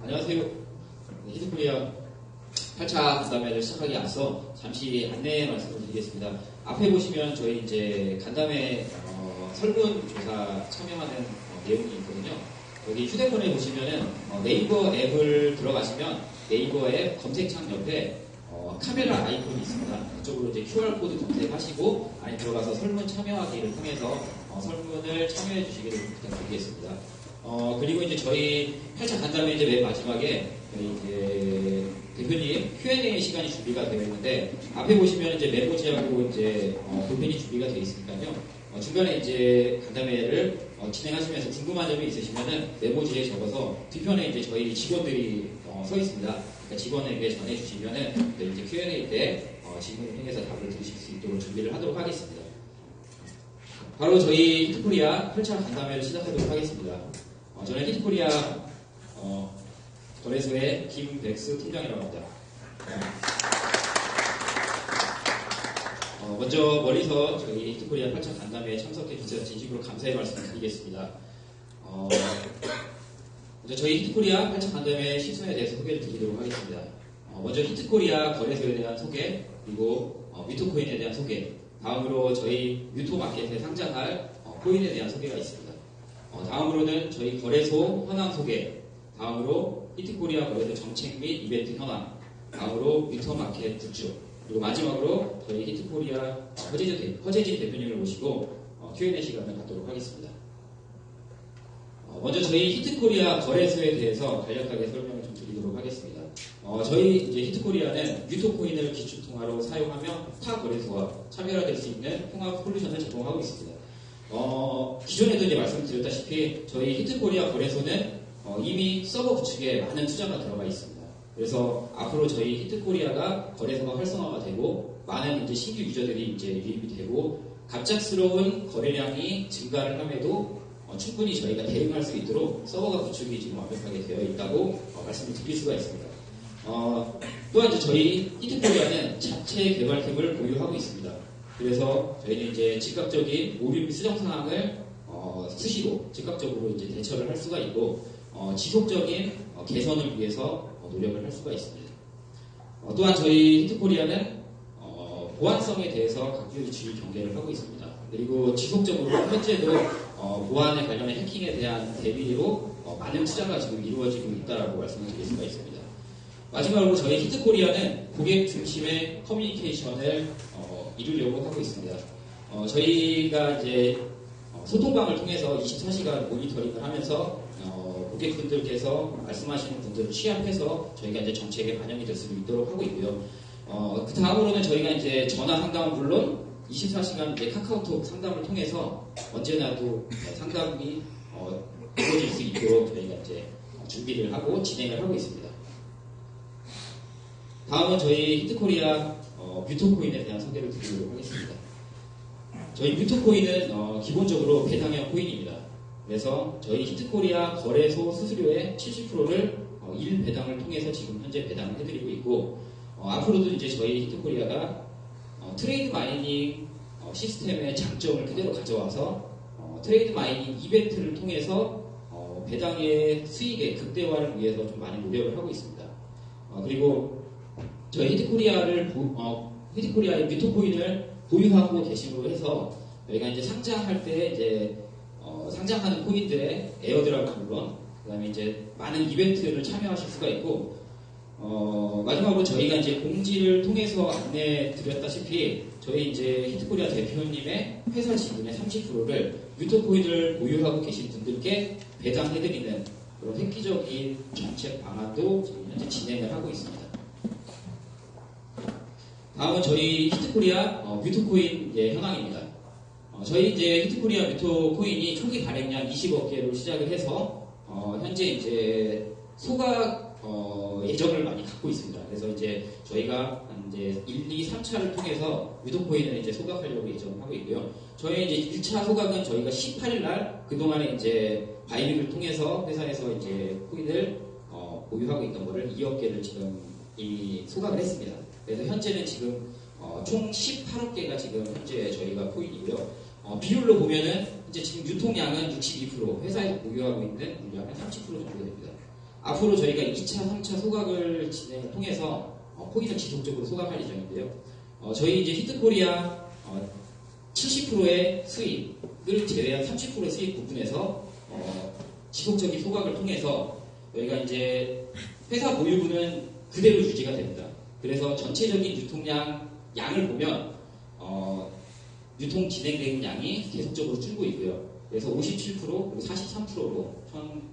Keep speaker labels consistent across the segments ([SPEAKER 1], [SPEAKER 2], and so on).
[SPEAKER 1] 안녕하세요. 히트코리아 8차 간담회를 시작하기 앞서 잠시 안내 말씀을 드리겠습니다. 앞에 보시면 저희 이제 간담회 설문조사 참여하는 내용이 있거든요. 여기 휴대폰에 보시면은 네이버 앱을 들어가시면 네이버 앱 검색창 옆에 카메라 아이콘이 있습니다. 그쪽으로 이제 QR코드 검색하시고 안에 들어가서 설문 참여하기를 통해서 설문을 참여해 주시기를 부탁드리겠습니다. 그리고 이제 저희 8차 간담회 이제 맨 마지막에 저희 이제 대표님 Q&A 시간이 준비가 되어 있는데 앞에 보시면 이제 메모지하고 이제 볼펜이 준비가 되어 있으니까요. 중간에 이제 간담회를 진행하시면서 궁금한 점이 있으시면은 메모지에 적어서 뒤편에 이제 저희 직원들이 서 있습니다. 그러니까 직원에게 전해주시면은 이제 Q&A 때 질문을 통해서 답을 들으실 수 있도록 준비를 하도록 하겠습니다. 바로 저희 히트코리아 8차 간담회를 시작하도록 하겠습니다. 저는 히트코리아 거래소의 김백수 팀장이라고 합니다. 먼저 멀리서 저희 히트코리아 8차 간담회에 참석해 주셔서 진심으로 감사의 말씀을 드리겠습니다. 먼저 저희 히트코리아 8차 간담회 시선에 대해서 소개를 드리도록 하겠습니다. 먼저 히트코리아 거래소에 대한 소개, 그리고 뮤토코인에 대한 소개, 다음으로 저희 뮤토마켓에 상장할 코인에 대한 소개가 있습니다. 다음으로는 저희 거래소 현황 소개, 다음으로 히트코리아 거래소 정책 및 이벤트 현황, 다음으로 뮤토마켓 구축, 그리고 마지막으로 저희 히트코리아 허재진 대표님을 모시고 Q&A 시간을 갖도록 하겠습니다. 먼저 저희 히트코리아 거래소에 대해서 간략하게 설명을 좀 드리도록 하겠습니다. 저희 이제 히트코리아는 뮤토코인을 기축통화로 사용하며 타 거래소와 차별화될 수 있는 통합 솔루션을 제공하고 있습니다. 기존에도 이제 말씀드렸다시피 저희 히트코리아 거래소는 이미 서버 구축에 많은 투자가 들어가 있습니다. 그래서 앞으로 저희 히트코리아가 거래소가 활성화가 되고 많은 이제 신규 유저들이 이제 유입이 되고 갑작스러운 거래량이 증가를 함에도 충분히 저희가 대응할 수 있도록 서버가 구축이 지금 완벽하게 되어 있다고 말씀을 드릴 수가 있습니다. 또한 이제 저희 히트코리아는 자체 개발팀을 보유하고 있습니다. 그래서 저희는 이제 즉각적인 오류 및 수정 사항을 수시로 즉각적으로 이제 대처를 할 수가 있고 지속적인 개선을 위해서 노력을 할 수가 있습니다. 또한 저희 히트코리아는 보안성에 대해서 각별주의 경계를 하고 있습니다. 그리고 지속적으로 현재도 보안에 관련된 해킹에 대한 대비로 많은 투자가 지금 이루어지고 있다라고 말씀을 드릴 수가 있습니다. 마지막으로 저희 히트코리아는 고객 중심의 커뮤니케이션을 이루려고 하고 있습니다. 저희가 이제 소통방을 통해서 24시간 모니터링을 하면서 고객분들께서 말씀하시는 분들을 취합해서 저희가 이제 정책에 반영이 될 수 있도록 하고 있고요. 그 다음으로는 저희가 이제 전화 상담은 물론 24시간 이제 카카오톡 상담을 통해서 언제나도 상담이 이루어질 수 있도록 저희가 이제 준비를 하고 진행을 하고 있습니다. 다음은 저희 히트코리아 뮤토코인에 대한 소개를 드리도록 하겠습니다. 저희 뮤토코인은 기본적으로 배당형 코인입니다. 그래서 저희 히트코리아 거래소 수수료의 70%를 1배당을 통해서 지금 현재 배당을 해드리고 있고 앞으로도 이제 저희 히트코리아가 트레이드 마이닝 시스템의 장점을 그대로 가져와서 트레이드 마이닝 이벤트를 통해서 배당의 수익의 극대화를 위해서 좀 많이 노력을 하고 있습니다. 그리고 저희 히트코리아의 뮤토코인을 보유하고 계심으로 해서 저희가 이제 상장할 때 이제 상장하는 코인들의 에어드랍 물론 그다음에 이제 많은 이벤트를 참여하실 수가 있고 마지막으로 저희가 이제 공지를 통해서 안내 드렸다시피 저희 이제 히트코리아 대표님의 회사 지분의 30%를 뮤토코인을 보유하고 계신 분들께 배당해드리는 그런 획기적인 정책 방안도 지금 현재 진행을 하고 있습니다. 다음은 저희 히트코리아 뮤토코인 현황입니다. 저희 이제 히트코리아 뮤토코인이 초기 발행량 20억 개로 시작을 해서 현재 이제 소각 예정을 많이 갖고 있습니다. 그래서 이제 저희가 이제 1, 2, 3차를 통해서 뮤토코인을 이제 소각하려고 예정을 하고 있고요. 저희 이제 1차 소각은 저희가 18일 날 그동안에 이제 바이빅을 통해서 회사에서 이제 코인을 보유하고 있던 거를 2억 개를 지금 이미 소각을 했습니다. 그래서 현재는 지금 총 18억 개가 지금 현재 저희가 코인이고요. 비율로 보면은 이제 지금 유통량은 62%, 회사에서 보유하고 있는 물량은 30% 정도 됩니다. 앞으로 저희가 2차, 3차 소각을 통해서 코인을 지속적으로 소각할 예정인데요. 저희 이제 히트코리아 70%의 수익을 제외한 30%의 수익 부분에서 지속적인 소각을 통해서 저희가 이제 회사 보유분은 그대로 유지가 됩니다. 그래서 전체적인 유통량 양을 보면 유통 진행되는 양이 계속적으로 줄고 있고요. 그래서 57% 그리고 43%로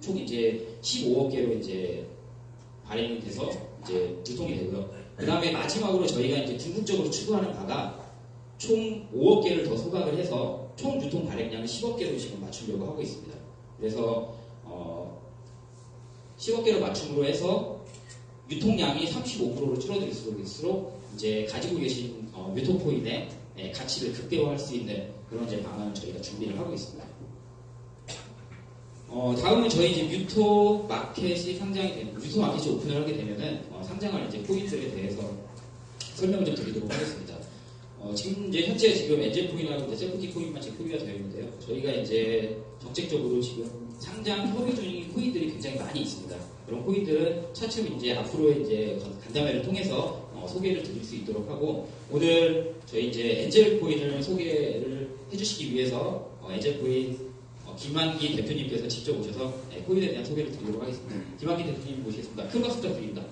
[SPEAKER 1] 총 이제 15억 개로 이제 발행이 돼서 이제 유통이 되고요. 그 다음에 마지막으로 저희가 이제 궁극적으로 추구하는 바가 총 5억 개를 더 소각을 해서 총 유통 발행량을 10억 개로 지금 맞추려고 하고 있습니다. 그래서 10억 개로 맞춤으로 해서 유통량이 35%로 줄어들수록 이제 가지고 계신 뮤토코인의 가치를 극대화할 수 있는 그런 이제 방안을 저희가 준비를 하고 있습니다. 다음은 저희 이제 뮤토 마켓이 뮤토 마켓이 오픈을 하게 되면은 상장할 이제 코인들에 대해서 설명을 좀 드리도록 하겠습니다. 지금 이제 현재 지금 엔젤 코인하고 이제 세프티 코인만 지금 표기가 되어 있는데요. 저희가 이제 정책적으로 지금 상장 협의 중인 코인들이 굉장히 많이 있습니다. 그런 코인들은 차츰 이제 앞으로의 이제 간담회를 통해서 소개를 드릴 수 있도록 하고, 오늘 저희 이제 엔젤 코인을 소개를 해주시기 위해서 엔젤 코인 김한기 대표님께서 직접 오셔서 코인에 대한 소개를 드리도록 하겠습니다. 김한기 대표님 모시겠습니다. 큰 박수 부탁드립니다.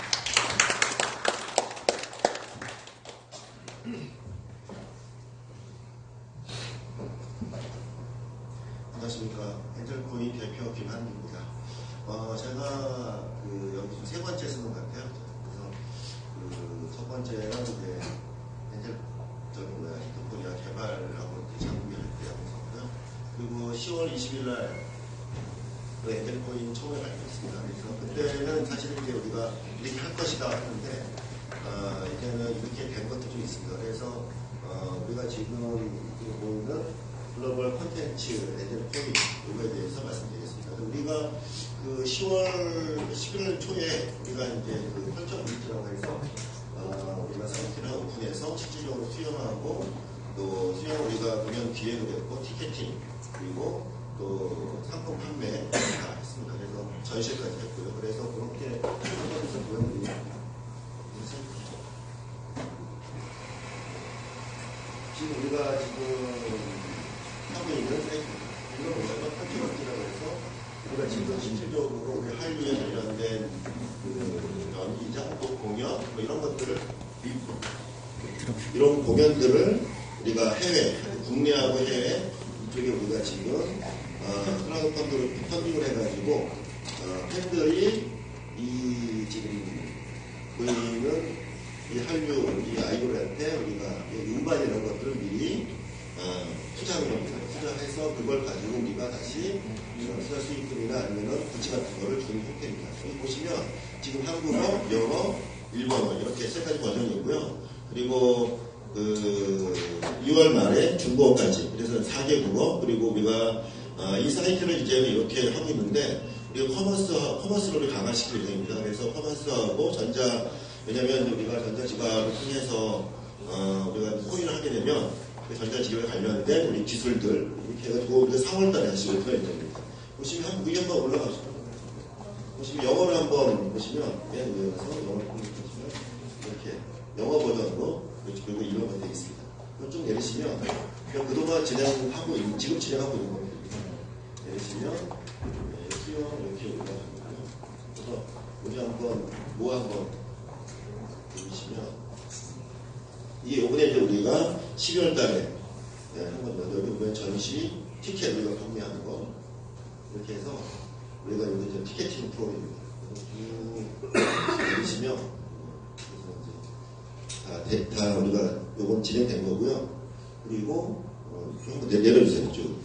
[SPEAKER 2] 안녕하십니까. 엔젤코인 대표 김한기입니다. 제가 여기 세 번째 쓰는 것 같아요. 그래서 첫 번째는 이제 히트코리아 개발하고 장비할 때 하고요. 그리고 10월 20일 날 엔젤코인 처음에 발표했습니다. 그래서 그때는 사실은 이제 우리가 이렇게 할 것이다 했는데 이제는 이렇게 된 것도 좀 있습니다. 그래서 우리가 지금 보이는 글로벌 콘텐츠 엔젤코인 이거에 대해서 말씀드리겠습니다. 우리가 그 10월 11월 초에 우리가 이제 그 펄쩍 브릿지라고 해서 우리가 사이트를 오픈해서 실질적으로 수영하고 또 수영 우리가 공연 기획을 했고 티켓팅 그리고 또 상품 판매 다 했습니다. 그래서 전시까지 했고요. 그래서 그렇게 한번에서 보여드리고 지금 우리가 하고 있는 사이트입니다. 이거 보면 펄쩍브릿지라고 해서 우리가 지금 실질적으로 우리 한류에 관련된 연기장 또 공연 뭐 이런 것들을 이런 공연들을 우리가 해외 국내하고 해외 이쪽에 우리가 지금 크라우드 펀딩을 해가지고 팬들이 이 지금 보이는 이 한류 이 아이돌한테 우리가 음반 이런 것들을 미리 투자하는 겁니다. 투자해서 그걸 가지고 우리가 다시 투자 수익금이나 아니면 부채 같은 거를 주는 형태입니다. 여기 보시면 지금 한국어, 영어, 일본어 이렇게 세 가지 버전이 있고요. 그리고 6월 말에 중국어까지 그래서 4개 국어 그리고 우리가 이 사이트를 이제 이렇게 하고 있는데 우리가 커머스를 강화시킬 예정입니다. 그래서 커머스하고 왜냐면 우리가 전자지갑을 통해서 우리가 코인을 하게 되면 그 전자지갑에 관련된 우리 기술들 이렇게 해가지고 우리가 4월달에 다시 오픈할 예정입니다. 보시면 한국 위에 한번 올라가시죠. 보시면 영어를 한번 보시면 맨 위에 가서 영어를 보시면 이렇게 영어 버전으로 그리고 이런 것들이 있습니다. 그걸 좀 내리시면 그동안 진행하고 지금 진행하고 있는 겁니다. 내리시면 이렇게 올라가고요. 그래서 우리 한번 한번 보시면 이게 요번에 이제 우리가 12월 달에 한번 여기 보면 전시 티켓 우리가 판매하는 거 이렇게 해서 우리가 여기 이제 티켓팅 프로그램입니다. 쭉 내리시면 다 우리가 요건 진행된 거고요. 그리고 한번 내려주세요. 쭉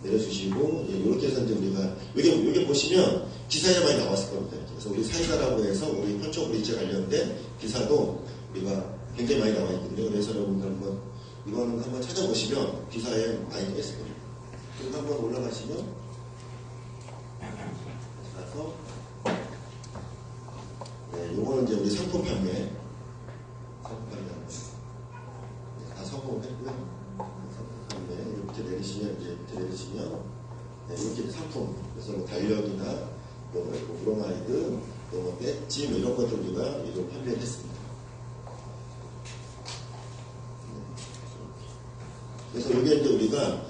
[SPEAKER 2] 내려주시고 이렇게 해서 이제 우리가 여기 보시면 기사에 많이 나왔을 겁니다. 그래서 우리 사이다라고 해서 우리 펄쩍 브릿지 관련된 기사도 우리가 굉장히 많이 나와 있거든요. 그래서 여러분들 이거는 한번 찾아보시면 기사에 많이 나있을 겁니다. 그리고 한번 올라가시면 가서 요거는 이제 우리 상품 판매 다 성공했고요. 상품 판매 이렇게 내리시면 이렇게 상품 그래서 뭐 달력이나 뭐 브로마이드, 또 배지 뭐 이런 것들 우리가 이걸 판매를 했습니다. 그래서 여기에 이제 우리가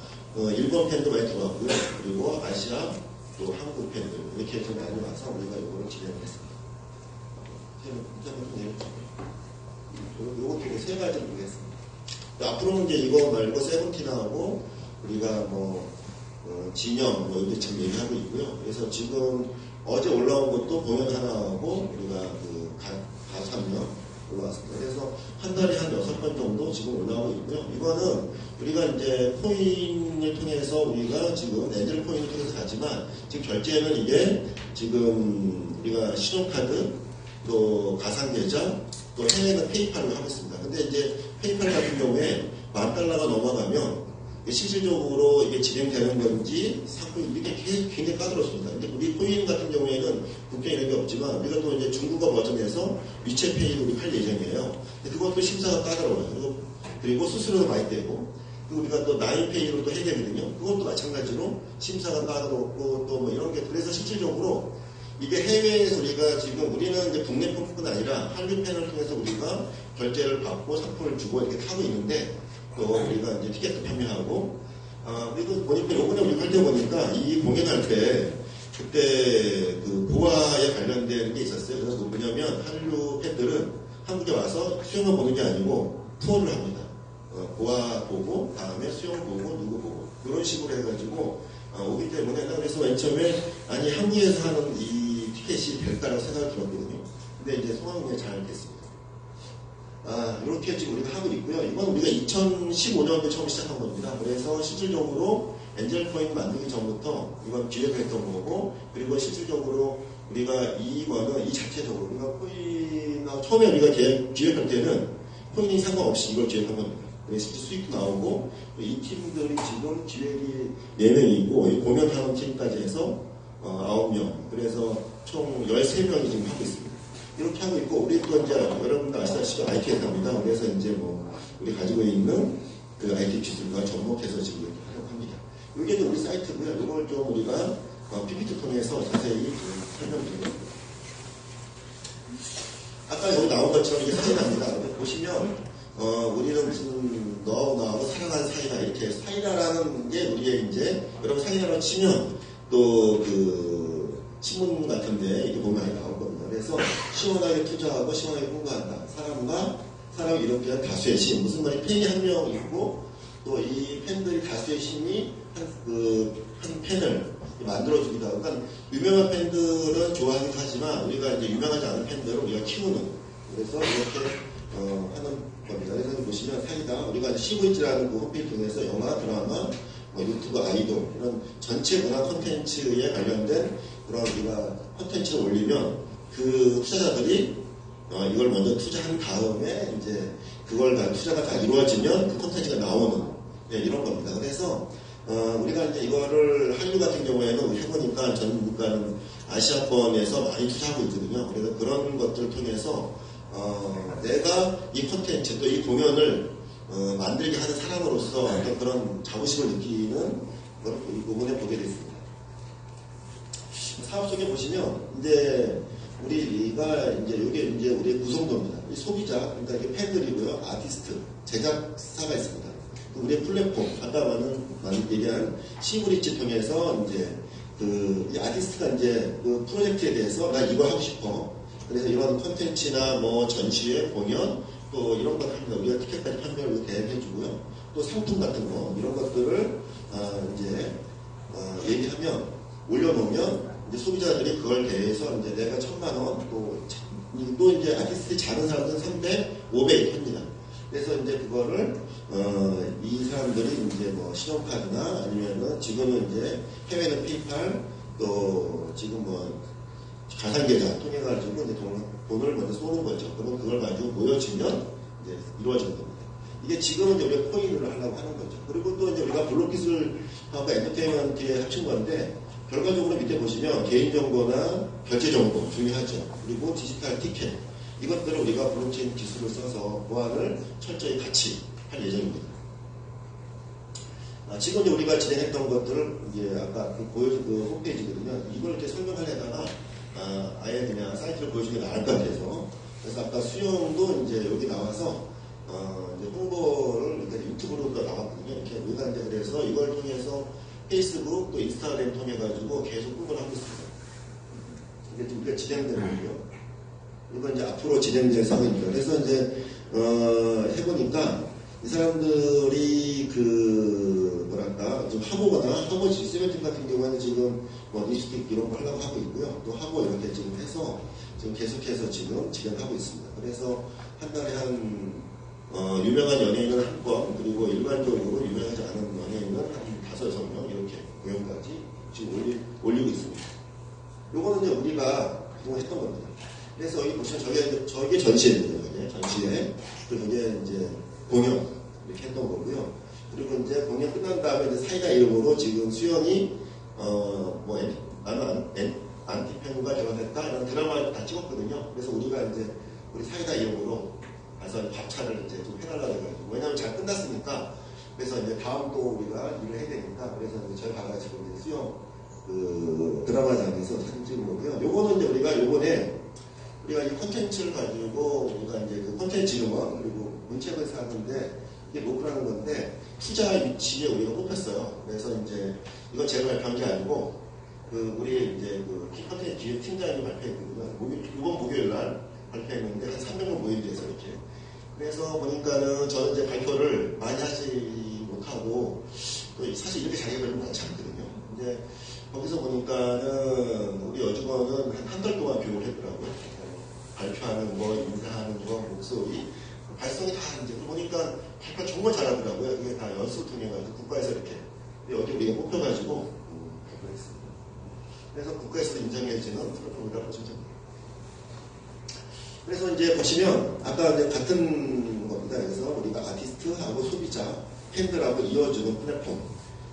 [SPEAKER 2] 일본 팬도 많이 들어왔고요. 그리고 아시아 또 한국 팬들 이렇게 좀 많이 와서 우리가 이거를 진행을 했습니다. 요것도 세 가지를 보겠습니다. 앞으로는 이제 이거 말고 세븐틴하고 우리가 뭐 진영 뭐 이렇게 지금 얘기하고 있고요. 그래서 지금 어제 올라온 것도 공연 하나 하고 우리가 그 가수 한 명 올라왔습니다. 그래서 한 달에 한 6번 정도 지금 올라오고 있고요. 이거는 우리가 이제 코인을 통해서 우리가 지금 엔젤 코인을 통해서 가지만 지금 결제는 이게 지금 우리가 신용카드 또 가상계좌 또 해외는 페이팔로 하고 있습니다. 근데 이제 페이팔 같은 경우에 $10,000가 넘어가면 실질적으로 이게 진행되는 건지 상품이 이렇게 굉장히 까다롭습니다. 근데 우리 코인 같은 경우에는 국경 이런 게 없지만 우리가 또 이제 중국어 버전에서 위챗페이를 우리 할 예정이에요. 근데 그것도 심사가 까다로워요. 그리고 수수료도 많이 떼고 그리고 우리가 또 나인페이로 또 해야 되거든요. 그것도 마찬가지로 심사가 까다롭고 또 뭐 이런 게 그래서 실질적으로 이게 해외에서 우리가 지금 우리는 이제 국내뿐만 아니라 한류 팬을 통해서 우리가 결제를 받고 상품을 주고 이렇게 하고 있는데 또 우리가 이제 티켓도 판매하고 그리고 보니까 요번에 우리 할 때 보니까 이 공연할 때 그때 그 보아에 관련된 게 있었어요. 그래서 뭐냐면 한류 팬들은 한국에 와서 수영을 보는 게 아니고 투어를 합니다. 보아 보고 다음에 수영 보고 누구 보고 이런 식으로 해가지고 오기 때문에 그래서 맨 처음에 아니 한국에서 하는 이 티켓이 될까라고 생각이 들었거든요. 근데 이제 상황이 잘 됐습니다. 이렇게 지금 우리가 하고 있고요. 이건 우리가 2015년도에 처음 시작한 겁니다. 그래서 실질적으로 엔젤 코인 만들기 전부터 이건 기획을 했던 거고, 그리고 실질적으로 우리가 이거는 이 자체적으로 우리가 코인 처음에 우리가 기획할 때는 코인이 상관없이 이걸 기획한 겁니다. 그래서 실제 수익도 나오고 이 팀들이 지금 기획이 4명이 있고 공연하는 팀까지 해서 9명, 그래서 총 13명이 지금 하고 있습니다. 이렇게 하고 있고, 우리 또 이제 여러분들 아시다시피 IT 회사입니다. 그래서 이제 뭐 우리 가지고 있는 그 IT 기술과 접목해서 지금 이렇게 하려고 합니다. 이게 우리 사이트고요. 이걸 좀 우리가 PPT 통해서 자세히 설명드리겠습니다. 아까 여기 나온 것처럼 이게 사진입니다. 보시면 우리는 무슨 너하고 사랑하는 사이다 이렇게 사이다라는 게 우리의 이제 여러분 사이다라고 치면 또 그 신문 같은데 이렇게 보면 많이 나올 겁니다. 그래서 시원하게 투자하고 시원하게 공부한다. 사람이 이렇게 한 다수의 신, 무슨 말이 팬이 한 명 있고 또 이 팬들이 다수의 신이 한 팬을 만들어주기도 하고, 그러니까 유명한 팬들은 좋아하기도 하지만 우리가 이제 유명하지 않은 팬들을 우리가 키우는, 그래서 이렇게 하는 겁니다. 그래서 보시면 사이다 우리가 CVG라는 그 홈페이지 통해서 영화, 드라마, 유튜브, 아이돌 이런 전체 문화 콘텐츠에 관련된 그런 우리가 콘텐츠를 올리면 그 투자자들이 이걸 먼저 투자한 다음에 이제 그걸 다 투자가 다 이루어지면 그 콘텐츠가 나오는 이런 겁니다. 그래서 우리가 이제 이거를 한류 같은 경우에는 해보니까 전 국가는 아시아권에서 많이 투자하고 있거든요. 그래서 그런 것들을 통해서 내가 이 콘텐츠 또 이 공연을 만들게 하는 사람으로서 어떤 그런 자부심을 느끼는 걸 이 부분에 보게 됐습니다. 사업 속에 보시면 이제 우리가 이제 이게 이제 우리의 구성도입니다. 이 소비자, 그러니까 이게 팬들이고요, 아티스트, 제작사가 있습니다. 우리의 플랫폼, 아까 얘기한 시브리지 통해서 이제 이 아티스트가 이제 그 프로젝트에 대해서 나 이거 하고 싶어. 그래서 이런 콘텐츠나 뭐 전시회, 공연, 또 이런 것 합니다. 우리가 티켓까지 판매를 대행해주고요. 또 상품 같은 거, 이런 것들을 이제 얘기하면, 올려놓으면 이제 소비자들이 그걸 대해서 이제 내가 1,000만원, 또 이제 아티스트이 작은 사람들은 300, 500 합니다. 그래서 이제 그거를 이 사람들이 이제 뭐 신용카드나 아니면은 지금은 이제 해외는 페이팔, 또 지금 뭐 가상계좌 통해가지고 이제 돈을 먼저 쏘는 거죠. 그러면 그걸 가지고 모여지면 이제 이루어지는 겁니다. 이게 지금은 이제 우리가 코인을 하려고 하는 거죠. 그리고 또 이제 우리가 블록기술하고 엔터테인먼트에 합친 건데, 결과적으로 밑에 보시면 개인정보나 결제정보 중요하죠. 그리고 디지털 티켓. 이것들을 우리가 블록체인 기술을 써서 보안을 철저히 같이 할 예정입니다. 지금 이제 우리가 진행했던 것들을 이제 아까 보여준 그 홈페이지거든요. 이걸 이렇게 설명하려다가 아예 그냥 사이트를 보여주는 게 나을 것 같아서. 그래서 아까 수영도 이제 여기 나와서, 이제 홍보를 이렇게 유튜브로 나왔거든요. 이렇게 우리가 이제 그래서 이걸 통해서 페이스북 또 인스타그램 통해가지고 계속 홍보를 하고 있습니다. 이게 좀 우리가 진행되는 거고요. 이건 이제 앞으로 진행될 상황입니다. 그래서 이제, 해보니까 이 사람들이 뭐랄까, 좀 하모거나 하모 세븐틴 같은 경우에는 지금 뭐 립스틱 이런 거 하려고 하고 있고요. 또 하모 이렇게 지금 해서 지금 계속해서 지금 진행하고 있습니다. 그래서 한 달에 유명한 연예인은 한 번, 그리고 일반적으로 유명하지 않은 연예인은 한 5-6명 이렇게 공연까지 지금 올리고 있습니다. 요거는 이제 우리가 그동안 했던 겁니다. 그래서 여기 보시면 저게 전시회입니다. 전시회. 그리고 이게 이제 공연. 이렇게 했던 거고요. 그리고 이제 공연 끝난 다음에 이제 사이다 이름으로 지금 수영이, 나는 안티페누가 결혼했다. 이런 드라마를 다 찍었거든요. 그래서 우리가 이제 우리 사이다 이름으로 가서 밥차를 이제 좀 해달라고 해가지고. 왜냐면 잘 끝났으니까. 그래서 이제 다음 또 우리가 일을 해야 되니까. 그래서 이제 저희 가가지고 이제 수영 드라마장에서 사진 찍은 거고요. 요거는 이제 우리가 요번에 우리가 이 콘텐츠를 가지고 우리가 이제 그 콘텐츠 이름은 그리고 문책을 사는데 이게 로그라는 건데 투자 위치에 우리가 뽑혔어요. 그래서 이제 이건 제가 발표한 게 아니고 우리 이제 콘텐츠 기획 팀장님이 발표했거든요. 이번 목요일 날 발표했는데 한 300명 모인 데서 이렇게. 그래서 보니까는 저는 이제 발표를 많이 하지 못하고 또 사실 이렇게 자기가 별로 많지 않거든요. 이제 거기서 보니까는 우리 여직원은 한 달 동안 교육을 했더라고요. 발표하는 거, 인사하는 거, 목소리, 발성이 다 이제 보니까 발표 정말 잘하더라고요. 이게 다 연습을 통해가지고 국가에서 이렇게 여기 우리가 뽑혀가지고 발표했습니다. 그래서 국가에서 인정해주는 플랫폼이라고 보시면 됩니다. 그래서 이제 보시면 아까 이제 같은 겁니다. 그래서 우리가 아티스트하고 소비자, 팬들하고 이어주는 플랫폼.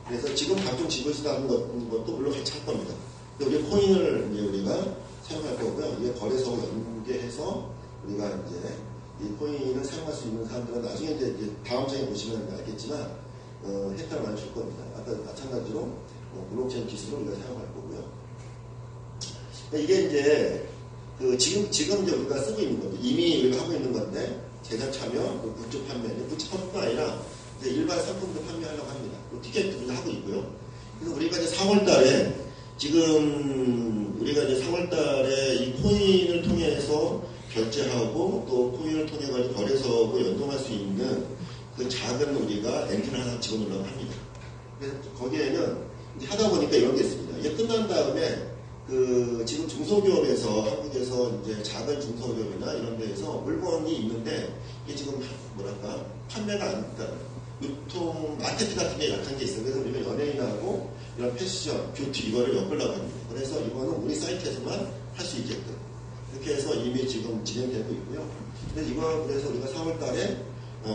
[SPEAKER 2] 그래서 지금 각종 지불수도 하는 것도 물론 같이 할 겁니다. 근데 우리 코인을 이제 우리가 사용할 거고요. 이게 거래소 연계해서 우리가 이제 이 코인을 사용할 수 있는 사람들은 나중에 이제 다음 장에 보시면 알겠지만 혜택을 많이 줄 겁니다. 아까 마찬가지로 블록체인 기술을 우리가 사용할 거고요. 이게 이제 지금 이제 우리가 쓰고 있는 건데 이미 우리가 하고 있는 건데 제작 참여, 굿즈 판매, 굿즈 판매가 아니라 이제 일반 상품도 판매하려고 합니다. 티켓도 우리가 하고 있고요. 그래서 우리가 이제 4월달에 지금 우리가 이제 4월달에 이 코인을 통해서 결제하고 또 코인을 통해 가지고 거래소하고 연동할 수 있는 그 작은 우리가 엔진을 하나 집어넣으려고 합니다. 그래서 거기에는 이제 하다 보니까 이런 게 있습니다. 이게 끝난 다음에 지금 중소기업에서 한국에서 이제 작은 중소기업이나 이런 데에서 물건이 있는데 이게 지금 뭐랄까 판매가 안 된다. 유통 마케팅 같은 게 약한 게 있어요. 그래서 우리가 연예인하고 이런 패션, 뷰티 이거를 엮으려고 합니다. 그래서 이거는 우리 사이트에서만 할 수 있게끔 이렇게 해서 이미 지금 진행되고 있고요. 그래서 우리가 4월달에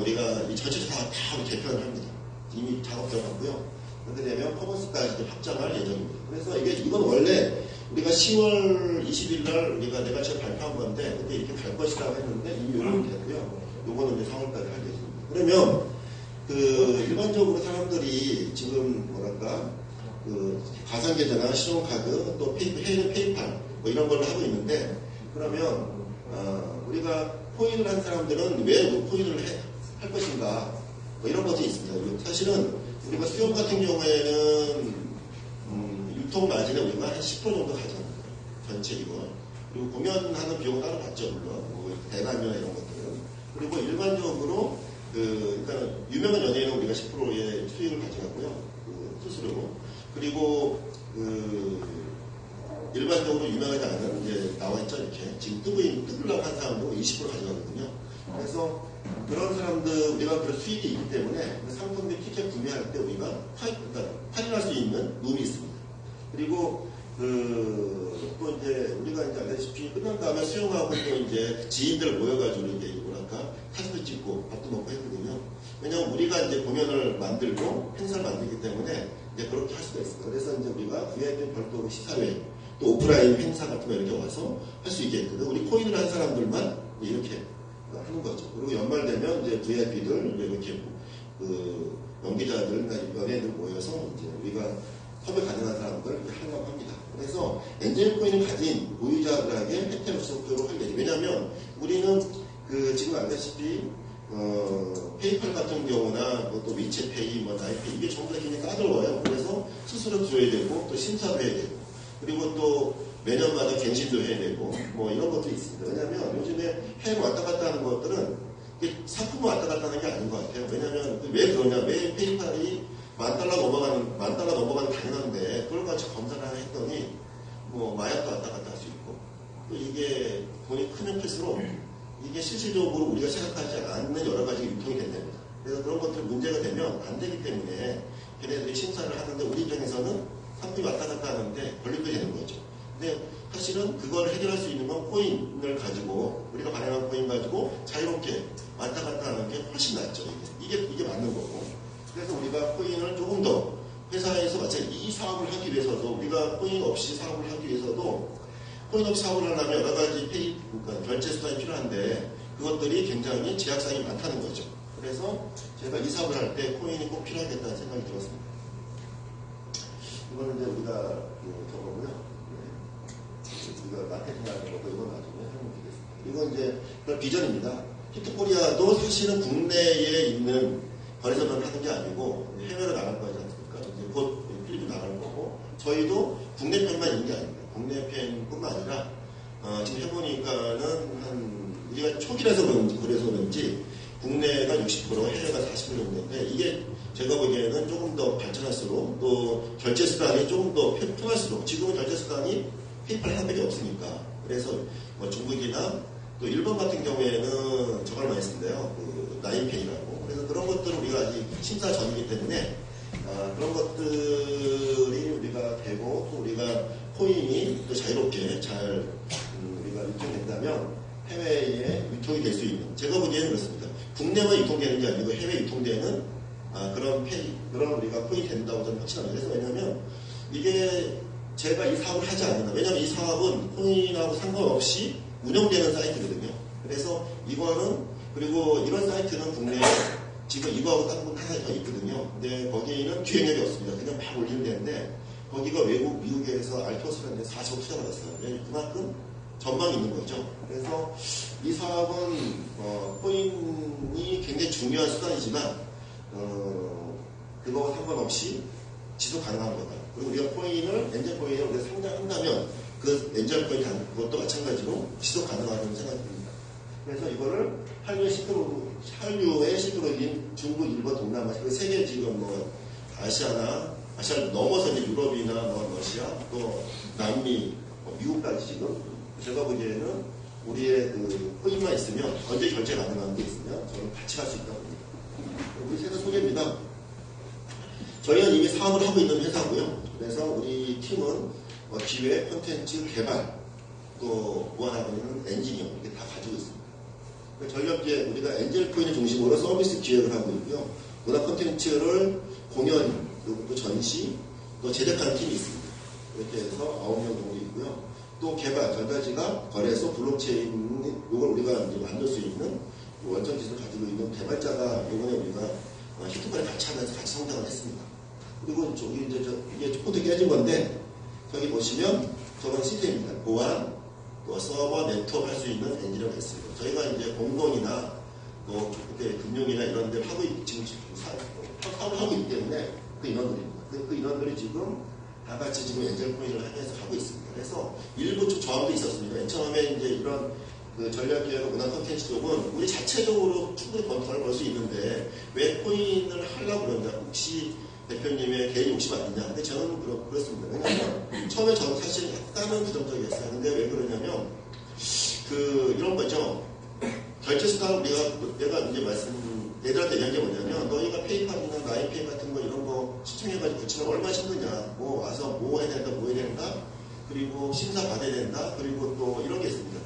[SPEAKER 2] 우리가 이 전체적으로 다 개편을 합니다. 이미 작업 들어갔고요. 그렇게 되면 퍼포먼스까지 확장할 예정입니다. 그래서 이건 원래 우리가 10월 20일 날 우리가 내가 지금 발표한 건데 그때 이렇게 갈 것이라고 했는데 이미 요령이 됐고요. 요거는 이제 4월달에 할 예정입니다. 그러면 일반적으로 사람들이 지금 뭐랄까 가상계좌나 신용카드 또 해외 페이팔 뭐 이런 걸 하고 있는데 그러면 우리가 코인을 한 사람들은 왜 코인을 할 것인가 뭐 이런 것이 있습니다. 사실은 우리가 수영 같은 경우에는 유통 마진에 우리가 한 10% 정도 가져갑니다. 전체 이거. 그리고 공연하는 비용은 따로 받죠. 물론 대관료나 이런 것들은. 그리고 일반적으로 그러니까 유명한 연예인은 우리가 10%의 수익을 가져가고요. 스스로. 그리고 일반적으로 유명하지 않은 이제 나와 있죠. 이렇게 지금 뜨으려고 한 사람도 20% 가져가거든요. 그래서 그런 사람들 우리가 그런 수익이 있기 때문에 상품비 티켓 구매할 때 우리가 할인할 수 있는 룸이 있습니다. 그리고 또 이제 우리가 이제 알다시피 끝난 다음에 수영하고 또 이제 지인들 모여가지고 이제 뭐랄까 사진도 찍고 밥도 먹고 했거든요. 왜냐하면 우리가 이제 공연을 만들고 행사를 만들기 때문에 이제 그렇게 할 수가 있습니다. 그래서 이제 우리가 VIP 별도로 시사회 또 오프라인 행사 같은 거 이렇게 와서 할 수 있게끔 우리 코인을 한 사람들만 이렇게 하는 거죠. 그리고 연말 되면 이제 VIP들 이렇게 연기자들, 연예인들 모여서 이제 우리가 섭외 가능한 사람들 하려고 합니다. 그래서 엔젤코인을 가진 보유자들에게 혜택을 지속적으로 하게 되죠. 왜냐하면 우리는 지금 알다시피 페이팔 같은 경우나 또 위챗페이, 나이페이 이게 전부 다 굉장히 까다로워요. 그래서 수수료 줘야 되고 또 심사도 해야 되고 그리고 또 매년마다 갱신도 해야 되고 뭐 이런 것들이 있습니다. 왜냐하면 요즘에 해외 왔다 갔다 하는 것들은 상품만 왔다 갔다 하는 게 아닌 것 같아요. 왜냐하면 왜 그러냐? 왜 페이팔이 $10,000 넘어가는 당연한데 그걸 같이 검사를 하나 했더니 뭐 마약도 왔다 갔다 할 수 있고 또 이게 돈이 크면 클수록 이게 실질적으로 우리가 생각하지 않는 여러 가지 유통이 된답니다. 그래서 그런 것들이 문제가 되면 안 되기 때문에 걔네들이 심사를 하는데 우리 입장에서는 상품이 왔다 갔다 하는데 걸림돌이 되는 거죠. 근데 사실은 그걸 해결할 수 있는 건 코인을 가지고 우리가 발행한 코인 가지고 자유롭게 왔다 갔다 하는 게 훨씬 낫죠. 이게 맞는 거고. 그래서 우리가 코인을 조금 더 회사에서 마찬가지 이 사업을 하기 위해서도 우리가 코인 없이 사업을 하기 위해서도 코인 없이 사업을 하려면 여러 가지 그러니까 결제 수단이 필요한데 그것들이 굉장히 제약사항이 많다는 거죠. 그래서 제가 이 사업을 할 때 코인이 꼭 필요하겠다는 생각이 들었습니다. 이거는 이제 우리가 저거고요. 우리가 마케팅하는 거고 이건 나중에 설명드리겠습니다. 이건 이제 그런 비전입니다. 히트코리아도 사실은 국내에 있는 거래소만 하는 게 아니고 해외로 나갈 거지 않습니까? 이제 곧 필리핀 나갈 거고 저희도 국내 편만 있는 게 아닙니다. 국내 편뿐만 아니라 지금 해보니까는 우리가 초기라서 그런지 그래서 그런지 국내가 60% 해외가 40% 정도인데 이게 제가 보기에는 조금 더 발전할수록 또 결제 수단이 조금 더 편할수록 지금은 결제 수단이 페이팔 하나밖에 없으니까 그래서 뭐 중국이나 또 일본 같은 경우에는 저걸 많이 쓴대요. 나인페이라고. 그래서 그런 것들은 우리가 아직 심사 전이기 때문에 그런 것들이 우리가 되고 또 우리가 코인이 또 자유롭게 잘 우리가 유통된다면 해외에 유통이 될 수 있는 제가 보기에는 그렇습니다. 국내만 유통되는 게 아니고 해외 유통되는 그런 우리가 코인이 된다고 저는 확신합니다. 그래서 왜냐하면 이게 제가 이 사업을 하지 않는다. 왜냐하면 이 사업은 코인하고 상관없이 운영되는 사이트거든요. 그래서 이거는 그리고 이런 사이트는 국내에 지금 이거하고 딴 건 하나 더 있거든요. 근데 거기는 기획력이 없습니다. 그냥 막 올리면 되는데 거기가 미국에서 알토스라는 데 40억 투자 받았어요. 그만큼 전망이 있는 거죠. 그래서 이 사업은 코인이 굉장히 중요한 수단이지만 그거와 상관없이 지속 가능한 거다. 그리고 우리가 코인을 엔젤 코인을 우리가 상장한다면 그 엔젤 코인 그것도 마찬가지로 지속 가능하다는 생각이 듭니다. 그래서 이거를 한류의 실크로드인 중국, 일본, 동남아, 세계 지금 뭐 아시아를 넘어서 이제 유럽이나 뭐 러시아, 또 남미, 미국까지 지금 제가 보기에는 우리의 코인만 있으면 언제 결제 가능한 게 있으면 저는 같이 갈 수 있다고 봅니다. 우리 회사 소개입니다. 저희는 이미 사업을 하고 있는 회사고요. 그래서 우리 팀은 기획, 콘텐츠, 개발, 또 보완하고 있는 엔지니어 이렇게 다 가지고 있습니다. 전력기획 우리가 엔젤코인을 중심으로 서비스 기획을 하고 있고요. 문화 콘텐츠를 공연, 그리고 또 전시, 또 제작하는 팀이 있습니다. 이렇게 해서 9명 정도 있고요. 또 개발, 전자지갑, 거래소, 블록체인, 이걸 우리가 이제 만들 수 있는 원천 기술을 가지고 있는 개발자가 이번에 우리가 히트코인을 같이 하면서 같이 성장을 했습니다. 그리고 저기 이게 조금 더 깨진 건데 저기 보시면 저건 시스템입니다. 보안, 또 서버, 네트워크 할 수 있는 엔지니어가 있습니다. 저희가 이제 공동이나 또 그때 금융이나 이런 데를 지금 사업을 하고 있기 때문에 그 인원들입니다. 그 인원들이 지금 다 같이 지금 엔젤코인을 하면서 하고 있습니다. 그래서 일부 저항도 있었습니다. 맨 처음에 이제 이런 전략기획 문화 콘텐츠 쪽은 우리 자체적으로 충분히 건강을 볼 수 있는데 왜 코인을 하려고 그러냐. 혹시 대표님의 개인 욕심 아니냐. 근데 저는 그렇습니다. 왜냐하면 처음에 저는 사실 약간은 부정적이었어요. 근데 왜 그러냐면 이런 거죠. 결제 수단 내가 이제 얘들한테 얘기한 게 뭐냐면 너희가 페이팔이나 나인페이 같은 거 이런 거 신청해가지고 붙이면 얼마 힘드냐. 뭐 와서 뭐 해야 된다. 그리고 심사 받아야 된다. 그리고 또 이런 게 있습니다.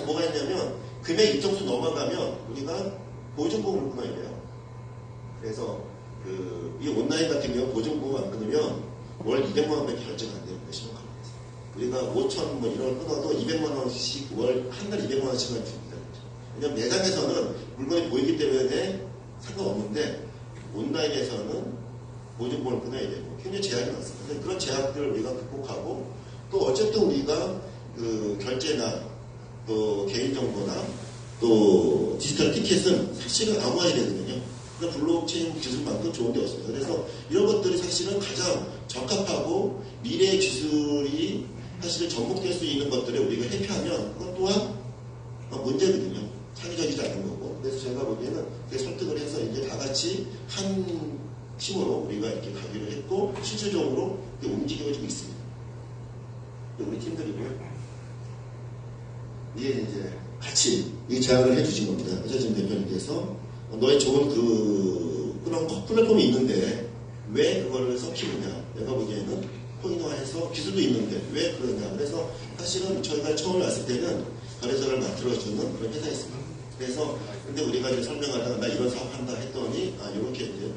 [SPEAKER 2] 뭐가 있냐면 금액 일정 수 넘어가면 우리가 보증보험을 끊어야 돼요. 그래서 이 온라인 같은 경우 보증보험 안 끊으면 월 200만 원밖에 결제가 안 돼요. 신용카드에서. 우리가 5천 뭐 이런 걸 끊어도 200만 원씩 한 달 200만 원씩만 줍니다. 왜냐면 매장에서는 물건이 보이기 때문에 상관없는데 온라인에서는 보증보험을 끊어야 되고 굉장히 제약이 많습니다. 그런 제약들을 우리가 극복하고 또 어쨌든 우리가 그 결제나 또 개인정보나 또 디지털 티켓은 사실은 암호화해야 되거든요. 그러니까 블록체인 기술만큼 좋은 게 없습니다. 그래서 이런 것들이 사실은 가장 적합하고 미래의 기술이 사실은 접목될 수 있는 것들을 우리가 회피하면 그것 또한 문제거든요. 창의적이지 않은 거고. 그래서 제가 보기에는 설득을 해서 이제 다 같이 한 팀으로 우리가 이렇게 가기로 했고 실질적으로 움직여지고 있습니다. 우리 팀들이고요. 이게 이제 같이 이 제안을 해주신 겁니다. 허재진 대표님께서 너의 좋은 그런 플랫폼이 있는데 왜 그거를 섞이느냐. 내가 보기에는 코인화해서 기술도 있는데 왜 그러냐. 그래서 사실은 저희가 처음 왔을 때는 거래소를 만들어주는 그런 회사였습니다. 그래서 근데 우리가 이제 설명하다가 나 이런 사업 한다 했더니 이렇게 이제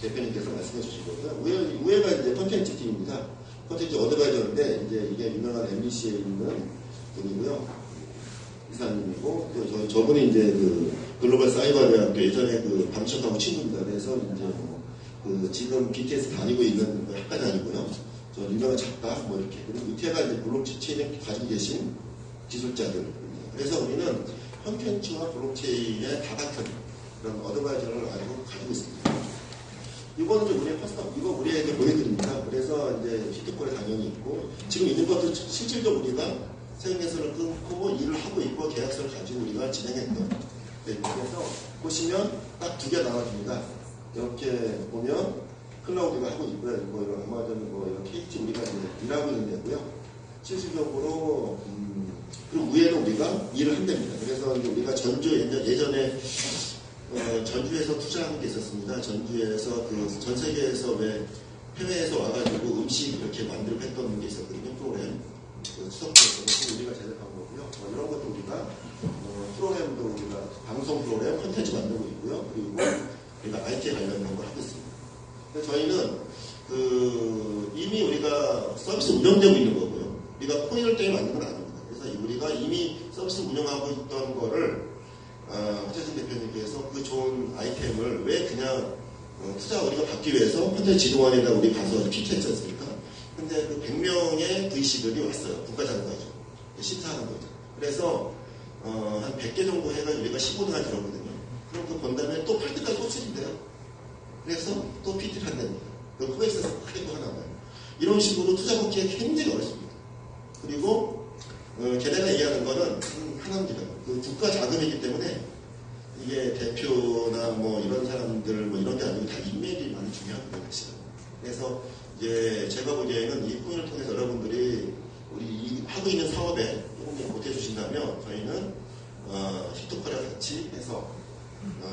[SPEAKER 2] 대표님께서 말씀해 주신 거고요. 우회가 이제 콘텐츠 팀입니다. 콘텐츠 어드바이저인데 이제 이게 유명한 MBC에 있는 분이고요. 이사님이고 또 저분이 이제 그 글로벌 사이버 대학교 예전에 그 방청하고 친구입니다. 그래서 이제 그 지금 BTS 다니고 있는 학과는 아니고요. 저 유명한 작가 뭐 이렇게 그리고 밑에가 이제 블록체인을 가지고 계신 기술자들. 그래서 우리는 콘텐츠와 블록체인의 다 같은 그런 어드바이저를 가지고 있습니다. 이거는 이제 우리의 퍼스널, 이거 우리에게 보여드립니다. 그래서 이제 히트콜에 당연히 있고, 지금 있는 것도 실질적으로 우리가 생계서를 끊고 일을 하고 있고, 계약서를 가지고 우리가 진행했던. 네, 그래서 보시면 딱 두 개 나와줍니다. 이렇게 보면 클라우드가 하고 있고요. 뭐 이런 아마존, 뭐 이런 KT 우리가 이제 일하고 있는 데고요. 실질적으로, 그리고 위에는 우리가 일을 한답니다. 그래서 이제 우리가 예전에 전주에서 투자한 게 있었습니다. 전주에서 전 세계에서 왜 해외에서 와가지고 음식 이렇게 만들고 했던 게 있었거든요. 프로그램. 수석부에서 우리가 제작한 거고요. 이런 것도 우리가 프로그램도 우리가 방송 프로그램 콘텐츠 만들고 있고요. 그리고 우리가 IT 관련된 걸 하고 있습니다. 저희는 이미 우리가 서비스 운영되고 있는 거고요. 우리가 코인을 때문에 만든 건 아닙니다. 그래서 우리가 이미 서비스 운영하고 있던 거를 허재진 대표님께서 그 좋은 아이템을 왜 그냥 투자 우리가 받기 위해서 콘텐츠 지도원에다 우리 가서 피트했지 않습니까? 근데 그 100명의 VC들이 왔어요. 국가장과죠. 심사하는 거죠. 그래서 한 100개 정도 해가지고 우리가 15등을 들었거든요. 그럼 그 본 다음에 또 8등까지 또 추진돼요. 그래서 또 PT를 한답니다. 그 코엑스에서 크게 또 하나 봐요. 이런 식으로 투자 받기가 굉장히 어렵습니다. 그리고 걔네가 얘기하는 거는 하나입니다. 그 국가 자금이기 때문에 이게 대표나 뭐 이런 사람들 뭐 이런 게 아니고 다 인맥이 많이 중요하거든요, 사실은. 그래서 이제 제가 보기에는 이 코인을 통해서 여러분들이 우리 하고 있는 사업에 조금 보태주신다면 저희는 히토커랑 같이 해서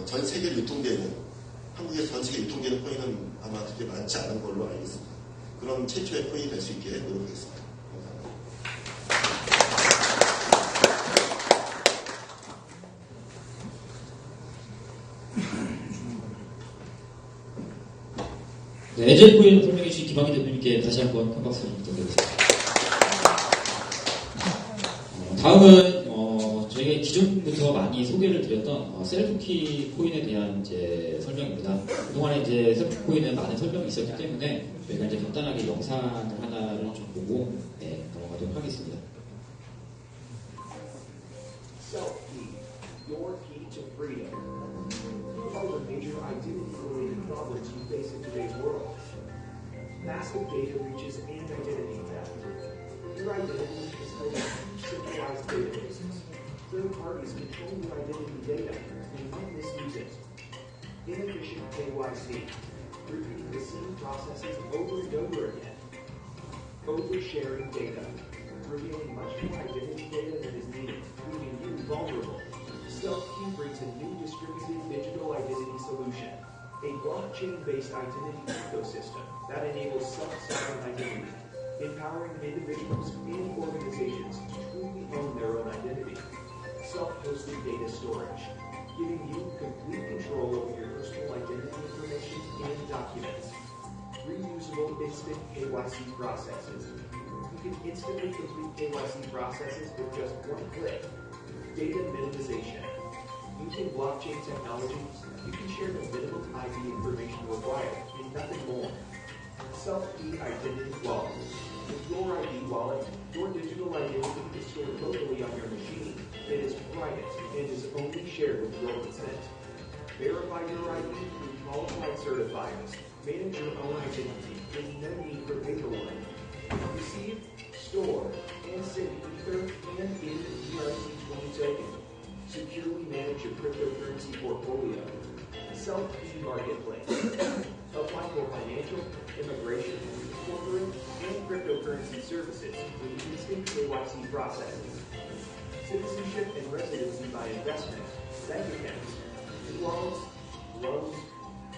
[SPEAKER 2] 전 세계로 유통되는 한국에서 전 세계 유통되는 코인은 아마 그렇게 많지 않은 걸로 알겠습니다. 그런 최초의 코인이 될 수 있게 노력하겠습니다.
[SPEAKER 1] 네, 에젤 코인 설명해 주신 김학의 대표님께 다시 한번 큰 박수 부탁드리겠습니다. 다음은 저희가 기존부터 많이 소개를 드렸던 셀프키 코인에 대한 이제 설명입니다. 그동안에 이제 셀프키 코인은 많은 설명이 있었기 때문에 저희가 이제 간단하게 영상을 하나를 좀 보고 넘어가도록 하겠습니다.
[SPEAKER 3] Self-key, your key to freedom. Here are the major identity-related problems you face in today's world. Massive data breaches and identity theft. Your identity is held in centralized databases. Third parties control your identity data and might misuse it. Inefficient KYC, repeating the same processes over and over again. Oversharing data, revealing much more identity data than is needed, leaving you vulnerable. Self-key brings a new distributed digital identity solution, a blockchain-based identity ecosystem that enables self-sovereign identity, empowering individuals and organizations to truly own their own identity. Self-hosted data storage, giving you complete control over your personal identity information and documents. Reusable instant KYC processes. You can instantly complete KYC processes with just one click. Data minimization. Using blockchain technology, you can share the minimum ID information required and nothing more. Self-key identity wallet. With your ID wallet, your digital identity is stored locally on your machine. It is private and is only shared with your consent. Verify your ID through qualified certifiers. Manage your own identity with no need for paperwork. Receive, store, and send Ether and in ERC20 token. Securely manage your cryptocurrency portfolio. Self-key marketplace. Apply for financial, immigration, corporate, and cryptocurrency services with instant KYC processing. Citizenship and residency by investment, bank accounts, wallets, loans,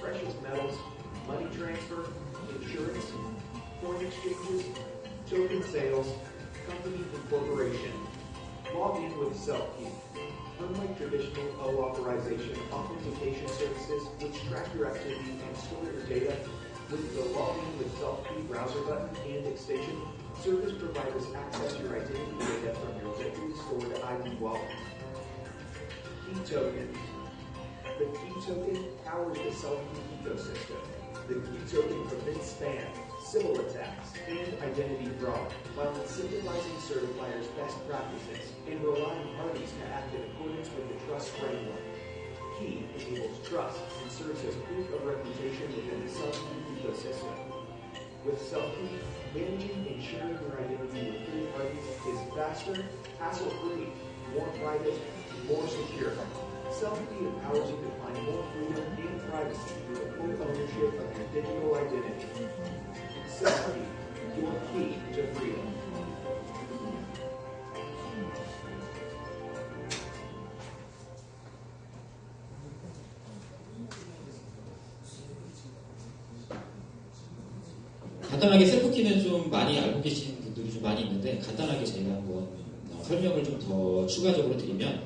[SPEAKER 3] precious metals, money transfer, insurance, foreign exchanges, token sales, company incorporation. Log in with Self-Key. Unlike traditional O-authorization authentication services which track your activity and store your data, with the Login with Self-Key browser button and extension, service providers access your identity data from your locally stored ID wallet. Key Token. The Key Token powers the Self-Key ecosystem. The Key Token prevents spam, civil attacks, and identity fraud, while incentivizing certifiers' best practices and relying parties to act in accordance with the trust framework. Key enables trust and serves as proof of reputation within the Self-Key ecosystem. With Self-Key, managing and sharing your identity with third parties is faster, hassle-free, more private, more secure. Self-Key empowers you to find more freedom and privacy through the full ownership of your digital identity. Self-Key, your key to freedom.
[SPEAKER 1] 간단하게 셀프키는 좀 많이 알고 계시는 분들이 좀 많이 있는데 간단하게 제가 한번 설명을 좀 더 추가적으로 드리면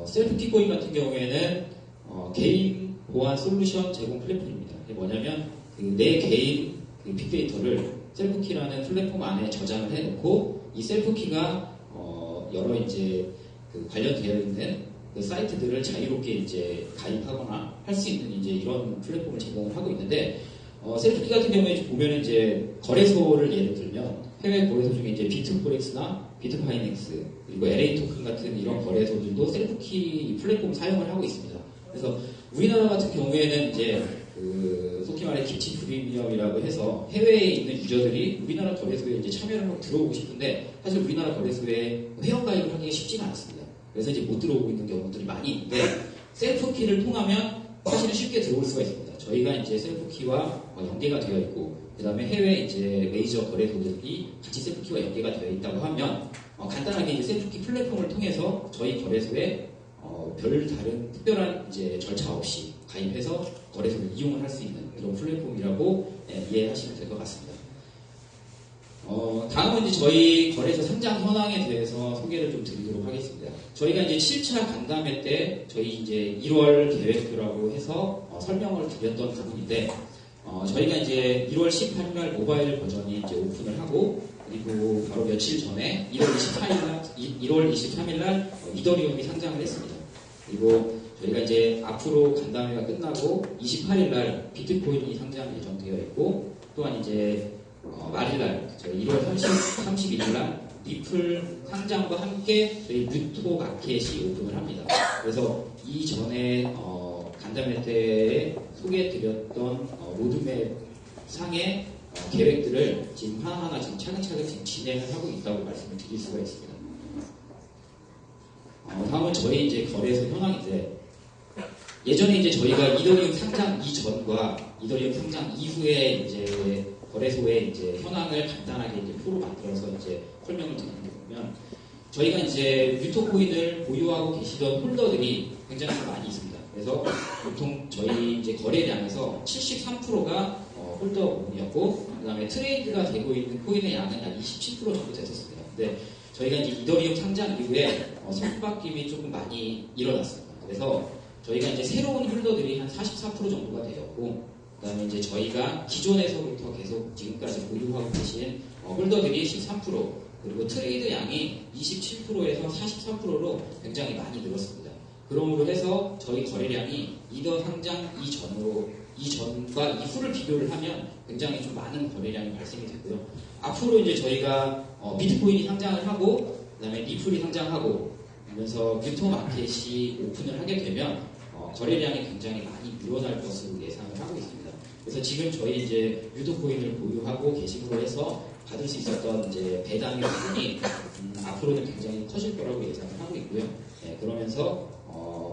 [SPEAKER 1] 셀프키 코인 같은 경우에는 개인 보안 솔루션 제공 플랫폼입니다. 이게 뭐냐면 내 개인 빅데이터를 셀프키라는 플랫폼 안에 저장을 해놓고 이 셀프키가 여러 이제 관련되어 있는 사이트들을 자유롭게 이제 가입하거나 할 수 있는 이제 이런 플랫폼을 제공을 하고 있는데 셀프키 같은 경우에 보면은 이제 거래소를 예를 들면 해외 거래소 중에 이제 비트포렉스나 비트파이넥스 그리고 LA 토큰 같은 이런 거래소들도 셀프키 플랫폼 사용을 하고 있습니다. 그래서 우리나라 같은 경우에는 이제 속히 말해 기치 프리미엄이라고 해서 해외에 있는 유저들이 우리나라 거래소에 이제 참여를 하고 들어오고 싶은데 사실 우리나라 거래소에 회원 가입을 하기가 쉽지가 않습니다. 그래서 이제 못 들어오고 있는 경우들이 많이 있는데 셀프키를 통하면 사실은 쉽게 들어올 수가 있습니다. 저희가 이제 셀프키와 연계가 되어 있고 그 다음에 해외 이제 메이저 거래소들이 같이 셀프키와 연계가 되어 있다고 하면 간단하게 이제 셀프키 플랫폼을 통해서 저희 거래소에 별 다른 특별한 이제 절차 없이 가입해서 거래소를 이용을 할 수 있는 그런 플랫폼이라고 이해하시면 될 것 같습니다. 다음은 이제 저희 거래소 상장 현황에 대해서 소개를 좀 드리도록 하겠습니다. 저희가 이제 7차 간담회 때 저희 이제 1월 계획표라고 해서 설명을 드렸던 부분인데 저희가 이제 1월 18일 모바일 버전이 이제 오픈을 하고 그리고 바로 며칠 전에 1월 23일 날 이더리움이 상장을 했습니다. 그리고 저희가 이제 앞으로 간담회가 끝나고 28일 날 비트코인이 상장 예정되어 있고 또한 이제 말일날 저희 1월 31일 날 리플 상장과 함께 저희 뉴토 마켓이 오픈을 합니다. 그래서 이전에 간담회 때 소개해드렸던 로드맵 상의 계획들을 지금 하나하나 지금 차근차근 지금 진행을 하고 있다고 말씀을 드릴 수가 있습니다. 다음은 저희 이제 거래소 현황인데 예전에 이제 저희가 이더리움 상장 이전과 이더리움 상장 이후에 이제 거래소의 이제 현황을 간단하게 이제 표로 만들어서 이제 설명을 드리는 게 보면 저희가 이제 유토코인을 보유하고 계시던 홀더들이 굉장히 많이 있습니다. 그래서 보통 저희 이제 거래량에서 73%가 홀더 부분이었고 그 다음에 트레이드가 되고 있는 코인의 양은 약 27% 정도 됐었습니다. 근데 저희가 이제 이더리움 상장 이후에 손바뀜이 조금 많이 일어났습니다. 그래서 저희가 이제 새로운 홀더들이 한 44% 정도가 되었고 그 다음에 이제 저희가 기존에서부터 계속 지금까지 보유하고 계신 홀더들이 13% 그리고 트레이드 양이 27%에서 43%로 굉장히 많이 늘었습니다. 그러므로 해서 저희 거래량이 이더 상장 이전으로 이전과 이후를 비교를 하면 굉장히 좀 많은 거래량이 발생이 되고요. 앞으로 이제 저희가 비트코인이 상장을 하고 그다음에 리플이 상장하고 그러면서 뮤토 마켓이 오픈을 하게 되면 거래량이 굉장히 많이 늘어날 것으로 예상을 하고 있습니다. 그래서 지금 저희 이제 뮤토코인을 보유하고 계심으로 해서 받을 수 있었던 이제 배당의 부분이 앞으로는 굉장히 커질 거라고 예상을 하고 있고요. 네, 그러면서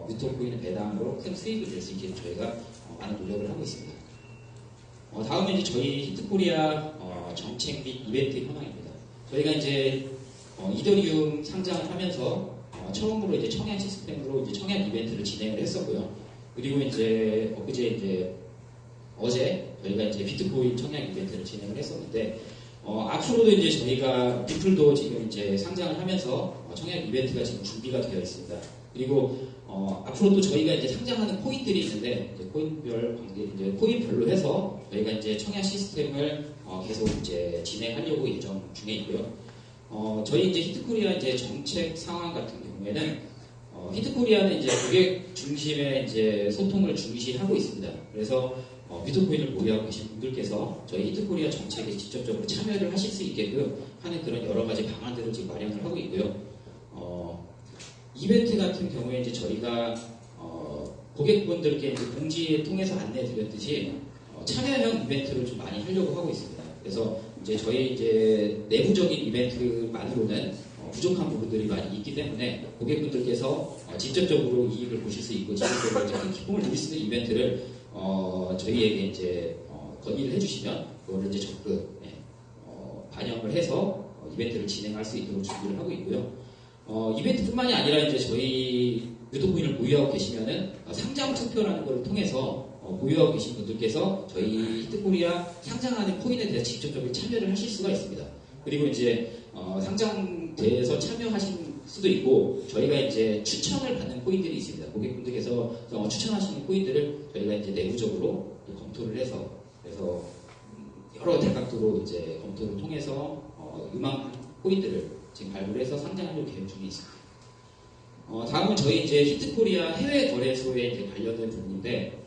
[SPEAKER 1] 뮤토코인의 배당으로 큰 수익을 낼 수 있게 저희가 많은 노력을 하고 있습니다. 다음은 이제 저희 히트코리아 정책 및 이벤트 현황입니다. 저희가 이제 이더리움 상장을 하면서 처음으로 이제 청약 시스템으로 이제 청약 이벤트를 진행을 했었고요. 그리고 이제 어제 저희가 이제 비트코인 청약 이벤트를 진행을 했었는데 앞으로도 이제 저희가 리플도 지금 이제 상장을 하면서 청약 이벤트가 지금 준비가 되어 있습니다. 그리고 앞으로도 저희가 이제 상장하는 코인들이 있는데 이제 코인별로 해서 저희가 이제 청약 시스템을 계속 이제 진행하려고 예정 중에 있고요. 저희 이제 히트코리아 이제 정책 상황 같은 경우에는 히트코리아는 이제 고객 중심의 이제 소통을 중시하고 있습니다. 그래서 비트코인을 보유하고 계신 분들께서 저희 히트코리아 정책에 직접적으로 참여를 하실 수 있게끔 하는 그런 여러 가지 방안들을 지금 마련을 하고 있고요. 이벤트 같은 경우에 이제 저희가 고객분들께 이제 공지에 통해서 안내 드렸듯이 참여형 이벤트를 좀 많이 하려고 하고 있습니다. 그래서 이제 저희 이제 내부적인 이벤트만으로는 부족한 부분들이 많이 있기 때문에 고객분들께서 직접적으로 이익을 보실 수 있고 직접적으로 이제 큰 기쁨을 누릴 수 있는 이벤트를 저희에게 이제 건의를 해주시면 그거를 이제 적극 반영을 해서 이벤트를 진행할 수 있도록 준비를 하고 있고요. 이벤트뿐만이 아니라 이제 저희 뮤토코인을 보유하고 계시면은 상장 투표라는 걸 통해서 보유하고 계신 분들께서 저희 히트코리아 상장하는 코인에 대해서 직접적으로 참여를 하실 수가 있습니다. 그리고 이제 상장대에서 참여하신 수도 있고 저희가 이제 추천을 받는 코인들이 있습니다. 고객분들께서 추천하시는 코인들을 저희가 이제 내부적으로 검토를 해서 그래서 여러 다각도로 이제 검토를 통해서 음악한 코인들을 지금 발굴을 해서 상장하려고 계획 중에 있습니다. 다음은 저희 이제 히트코리아 해외 거래소에 이제 관련된 부분인데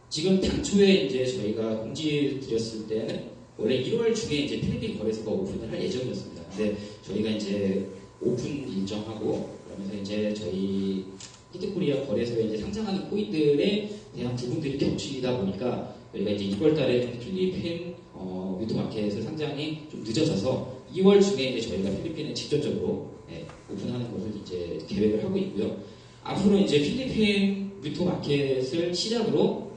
[SPEAKER 1] 지금 당초에 이제 저희가 공지 드렸을 때는 원래 1월 중에 이제 필리핀 거래소가 오픈을 할 예정이었습니다. 근데 저희가 이제 오픈 일정하고 그러면서 이제 저희 히트코리아 거래소에 이제 상장하는 코인들에 대한 부분들이 겹치다 보니까 저희가 이제 2월 달에 필리핀 뮤토마켓에서 상장이 좀 늦어져서 2월 중에 이제 저희가 필리핀에 직접적으로 오픈하는 것을 이제 계획을 하고 있고요. 앞으로 이제 필리핀 뮤토마켓을 시작으로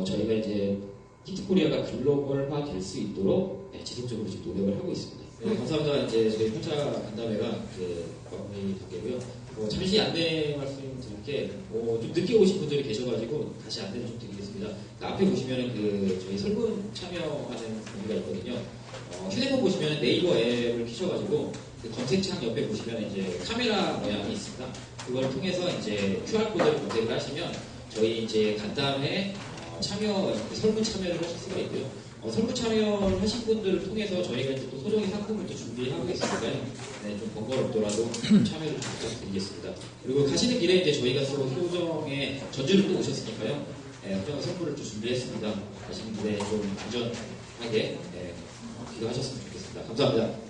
[SPEAKER 1] 저희가 이제 히트코리아가 글로벌화 될 수 있도록 지속적으로 지금 노력을 하고 있습니다. 네, 감사합니다. 이제 저희 혼자 간담회가 이제 마무리 되고요. 잠시 안내 말씀 드릴게 좀 늦게 오신 분들이 계셔가지고 다시 안내를 좀 드리겠습니다. 앞에 보시면은 저희 설문 참여하는 부분가 있거든요. 휴대폰 보시면 네이버 앱을 키셔가지고 검색창 옆에 보시면 이제 카메라 모양이 있습니다. 그걸 통해서 이제 QR코드를 검색을 하시면 저희 이제 간담회 설문 참여를 하실 수가 있고요. 설문 참여를 하신 분들을 통해서 저희가 이제 또 소정의 상품을 또 준비하고 있으니까 좀 번거롭더라도 참여를 좀 부탁드리겠습니다. 그리고 가시는 길에 이제 저희가 또 소정의 전주를 또 오셨으니까요. 소정의 선물을 좀 준비했습니다. 가시는 길에 좀 안전하게 귀가하셨으면 좋겠습니다. 감사합니다.